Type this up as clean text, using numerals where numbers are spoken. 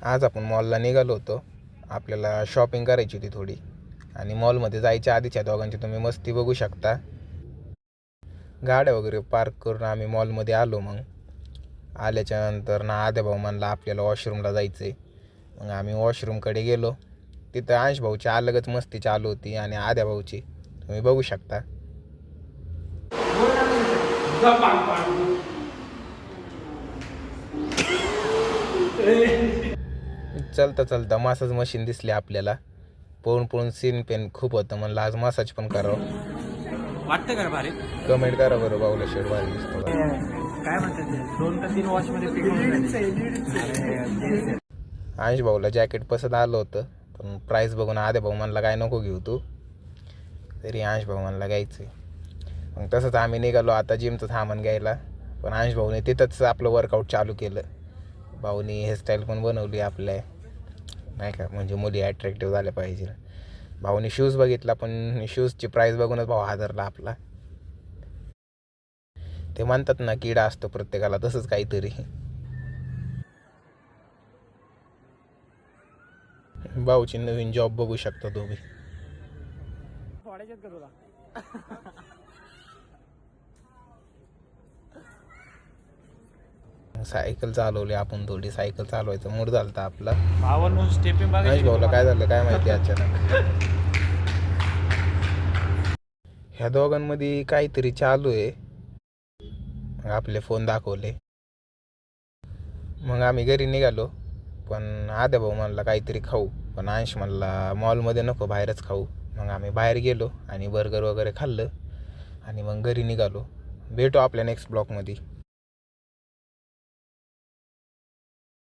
आज आपण मॉलला निघालो होतो. आपल्याला शॉपिंग करायची होती थोडी, आणि मॉलमध्ये जायच्या आधीच्या दोघांची तुम्ही मस्ती बघू शकता. गाड्या वगैरे पार्क करून आम्ही मॉलमध्ये आलो. मग आल्याच्या नंतर ना आद्या भाऊ म्हणला आपल्याला वॉशरूमला जायचं आहे. मग आम्ही वॉशरूमकडे गेलो. तिथं अंश भाऊची अलगच मस्ती चालू होती आणि आद्या भाऊची तुम्ही बघू शकता. चलता चलता मसाज मशीन दिसली आपल्याला. पळून पळून सीन पेन खूप होतं, म्हणलं आज मसाज पण करावं. वाटतं का भारी? कमेंट करा बरं, बाऊला शेड भारी दिसतो. काय म्हणतात ते 2 ते 3 वॉश मध्ये अंश भाऊला जॅकेट पसंत आलं होतं, पण प्राईस बघून आद्या भाऊ म्हणला काय नको घेऊ तू, तरी अंश भाऊ म्हणला घ्यायचं. मग तसंच आम्ही निघालो आता जिमचं सामान घ्यायला. पण अंश भाऊने तिथंच आपलं वर्कआउट चालू केलं. भाऊनी हेअरस्टाईल पण बनवली आपल्या, नाही का, म्हणजे मुली ॲट्रॅक्टिव्ह झाल्या पाहिजे. भाऊनी शूज बघितला, पण शूजची प्राईस बघूनच भाऊ हादरला आपला. ते म्हणतात ना किडा असतो प्रत्येकाला, तसंच काहीतरी. भाऊची नवीन जॉब बघू शकता तुम्ही. सायकल चालवली आपण थोडी. सायकल चालवायचा मूड झालता आपला. स्टेपिंग भाऊला काय झालं काय माहिती अचानक. ह्या दोघांमध्ये काहीतरी चालू आहे. आपले फोन दाखवले. मग आम्ही घरी निघालो. पण आद्या भाऊ म्हणला काहीतरी खाऊ, पण अंश म्हणला मॉलमध्ये नको, बाहेरच खाऊ. मग आम्ही बाहेर गेलो आणि बर्गर वगैरे खाल्लं आणि मग घरी निघालो. भेटू आपल्या नेक्स्ट ब्लॉगमध्ये.